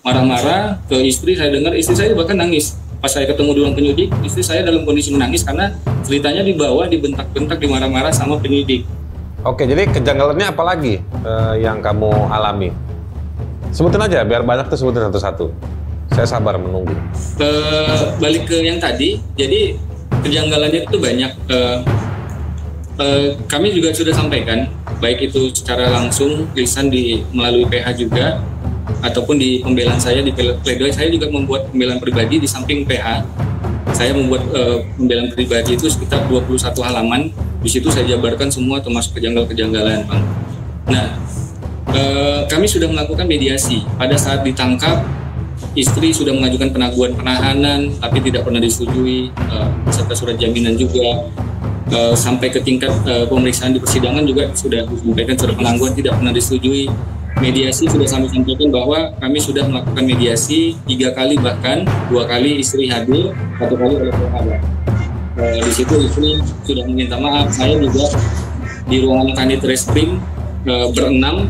marah-marah ke istri. Saya dengar istri saya bahkan nangis. Pas saya ketemu dengan penyidik, istri saya dalam kondisi menangis karena ceritanya dibawa, dibentak-bentak, dimarah-marah sama penyidik. Oke, jadi kejanggalannya apa lagi yang kamu alami? Sebutin aja, biar banyak tuh sebutin satu-satu. Saya sabar menunggu. Balik ke yang tadi, jadi kejanggalannya itu banyak. Kami juga sudah sampaikan, baik itu secara langsung, lisan melalui PH juga, ataupun di pembelaan saya, di pledoi saya juga membuat pembelaan pribadi di samping PH. Saya membuat pembelaan pribadi itu sekitar 21 halaman. Di situ saya jabarkan semua termasuk kejanggalan-kejanggalan, Bang. Nah, kami sudah melakukan mediasi. Pada saat ditangkap, istri sudah mengajukan penangguhan penahanan, tapi tidak pernah disetujui, serta surat jaminan juga. Sampai ke tingkat pemeriksaan di persidangan juga sudah disampaikan surat penangguhan tidak pernah disetujui. Mediasi sudah kami sampaikan bahwa kami sudah melakukan mediasi 3 kali, bahkan 2 kali istri hadir, 1 kali oleh PH. Di situ istri sudah meminta maaf. Saya juga di ruangan Kanit Reskrim berenam,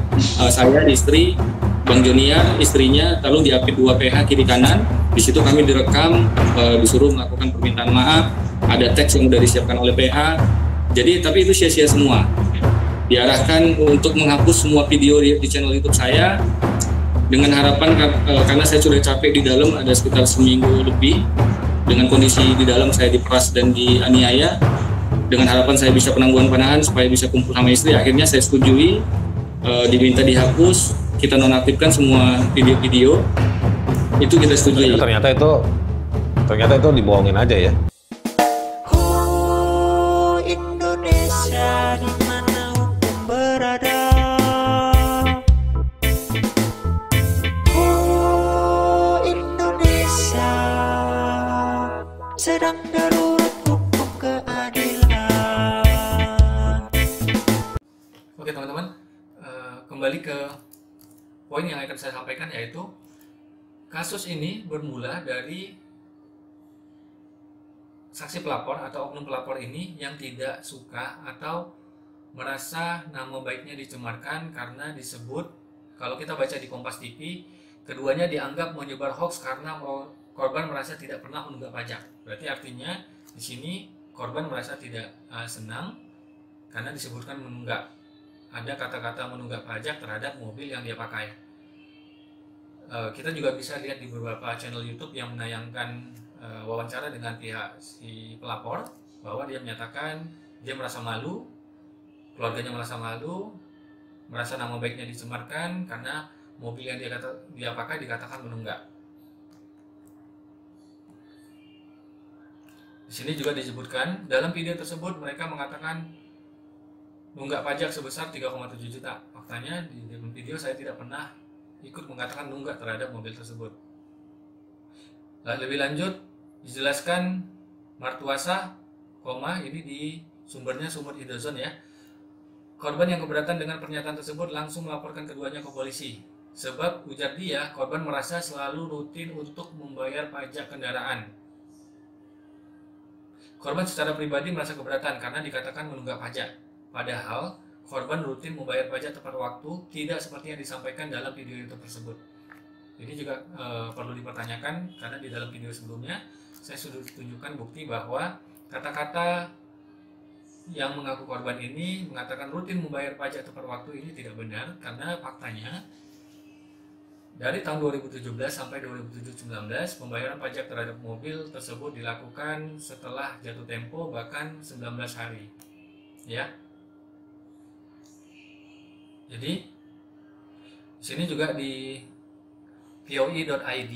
saya, istri, Bang Joniar, istrinya, lalu diapit 2 PH kiri kanan. Di situ kami direkam, disuruh melakukan permintaan maaf. Ada teks yang sudah disiapkan oleh PH. Jadi tapi itu sia-sia semua. Diarahkan untuk menghapus semua video di channel YouTube saya dengan harapan karena saya sudah capek di dalam, ada sekitar seminggu lebih dengan kondisi di dalam saya diperas dan dianiaya. Dengan harapan saya bisa penangguhan penahanan supaya bisa kumpul sama istri. Akhirnya saya setujui, diminta dihapus, kita nonaktifkan semua video-video. Itu kita setujui. Ternyata itu dibohongin aja ya. Indonesia dimanapun berada, Indonesia sedang darurat hukum keadilan. Oke teman-teman, kembali ke poin yang akan saya sampaikan, yaitu kasus ini bermula dari saksi pelapor atau oknum pelapor ini yang tidak suka atau merasa nama baiknya dicemarkan karena disebut, kalau kita baca di Kompas TV, keduanya dianggap menyebar hoax karena korban merasa tidak pernah menunggak pajak. Berarti artinya di sini korban merasa tidak senang karena disebutkan menunggak. Ada kata-kata menunggak pajak terhadap mobil yang dia pakai. Kita juga bisa lihat di beberapa channel YouTube yang menayangkan wawancara dengan pihak si pelapor, bahwa dia menyatakan dia merasa malu, keluarganya merasa malu, merasa nama baiknya dicemarkan karena mobil yang dia pakai dikatakan menunggak. Di sini juga disebutkan dalam video tersebut mereka mengatakan nunggak pajak sebesar 3,7 juta. Faktanya di dalam video saya tidak pernah ikut mengatakan nunggak terhadap mobil tersebut. Lebih lanjut dijelaskan Martuasa, ini di sumbernya sumber Indozone ya. Korban yang keberatan dengan pernyataan tersebut langsung melaporkan keduanya ke polisi. Sebab ujar dia, korban merasa selalu rutin untuk membayar pajak kendaraan. Korban secara pribadi merasa keberatan karena dikatakan menunggak pajak. Padahal korban rutin membayar pajak tepat waktu, tidak seperti yang disampaikan dalam video YouTube tersebut. Ini juga perlu dipertanyakan karena di dalam video sebelumnya saya sudah tunjukkan bukti bahwa kata-kata yang mengaku korban ini mengatakan rutin membayar pajak tepat waktu ini tidak benar, karena faktanya dari tahun 2017 sampai 2019 pembayaran pajak terhadap mobil tersebut dilakukan setelah jatuh tempo bahkan 19 hari ya. Jadi di sini juga di POI.id,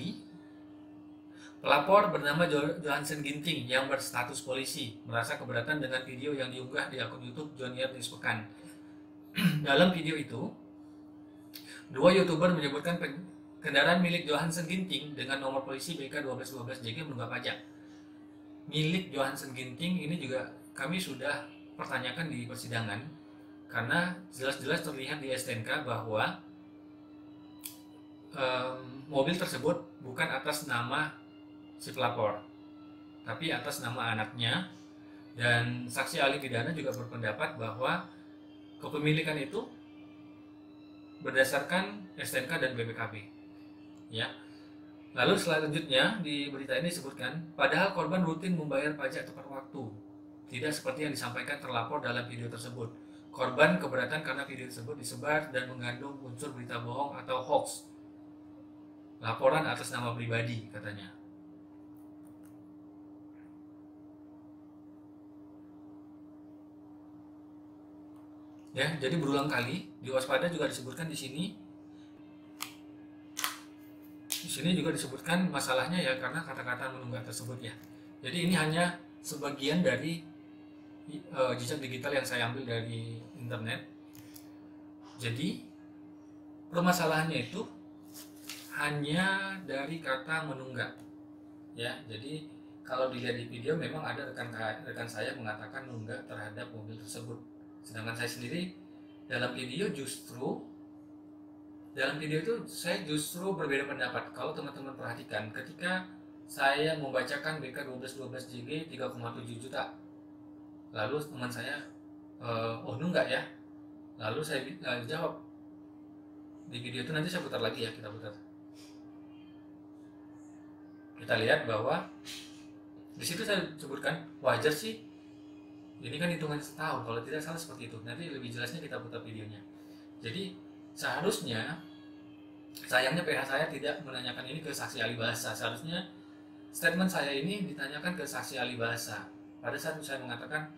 pelapor bernama Johansen Ginting yang berstatus polisi merasa keberatan dengan video yang diunggah di akun YouTube Joniar News Pekan. Dalam video itu, 2 YouTuber menyebutkan kendaraan milik Johansen Ginting dengan nomor polisi BK 1212JG menunggak pajak. Milik Johansen Ginting ini juga kami sudah pertanyakan di persidangan karena jelas-jelas terlihat di STNK bahwa mobil tersebut bukan atas nama si pelapor, tapi atas nama anaknya. Dan saksi ahli pidana juga berpendapat bahwa kepemilikan itu berdasarkan STNK dan BPKB. Ya, Lalu selanjutnya di berita ini disebutkan, padahal korban rutin membayar pajak tepat waktu. Tidak seperti yang disampaikan terlapor dalam video tersebut. Korban keberatan karena video tersebut disebar dan mengandung unsur berita bohong atau hoax. Laporan atas nama pribadi, katanya. Ya, jadi berulang kali di waspada juga disebutkan di sini. Di sini juga disebutkan masalahnya ya karena kata-kata menunggak tersebut ya. Jadi ini hanya sebagian dari jejak digital yang saya ambil dari internet. Jadi permasalahannya itu hanya dari kata menunggak. Ya, jadi kalau dilihat di video memang ada rekan saya mengatakan nunggak terhadap mobil tersebut. Sedangkan saya sendiri dalam video itu saya justru berbeda pendapat. Kalau teman-teman perhatikan, ketika saya membacakan BK 1212 JG 3,7 juta, lalu teman saya, oh nunggak ya? Lalu saya jawab di video itu, nanti saya putar lagi ya, kita putar. Kita lihat bahwa di situ saya sebutkan wajar sih. Ini kan hitungan setahun, kalau tidak salah seperti itu. Nanti lebih jelasnya kita putar videonya. Jadi seharusnya, sayangnya PH saya tidak menanyakan ini ke saksi ahli bahasa. Seharusnya statement saya ini ditanyakan ke saksi ahli bahasa. Pada saat saya mengatakan,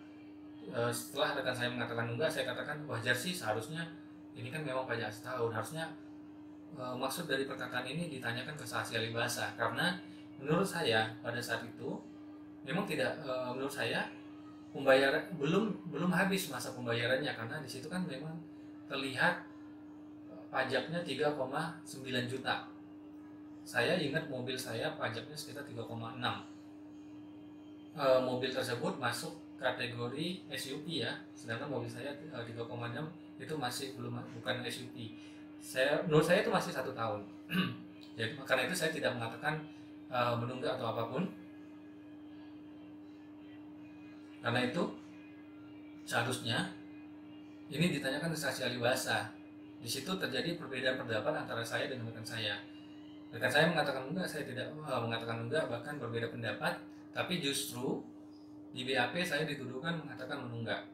setelah rekan saya mengatakan enggak, saya katakan wajar sih, seharusnya ini kan memang pajak setahun. Harusnya maksud dari perkataan ini ditanyakan ke saksi ahli bahasa. Karena menurut saya pada saat itu memang tidak, menurut saya pembayaran belum habis masa pembayarannya, karena di situ kan memang terlihat pajaknya 3,9 juta. Saya ingat mobil saya pajaknya sekitar 3,6. Mobil tersebut masuk kategori SUV ya, sedangkan mobil saya 3,6 itu masih bukan SUV. Menurut saya itu masih 1 tahun. Jadi karena itu saya tidak mengatakan menunggak atau apapun. Karena itu seharusnya ini ditanyakan ke saksi ahli bahasa. Di situ terjadi perbedaan pendapat antara saya dengan rekan saya. Rekan saya mengatakan enggak, saya tidak mengatakan enggak, bahkan berbeda pendapat. Tapi justru di BAP saya dituduhkan mengatakan menunggak.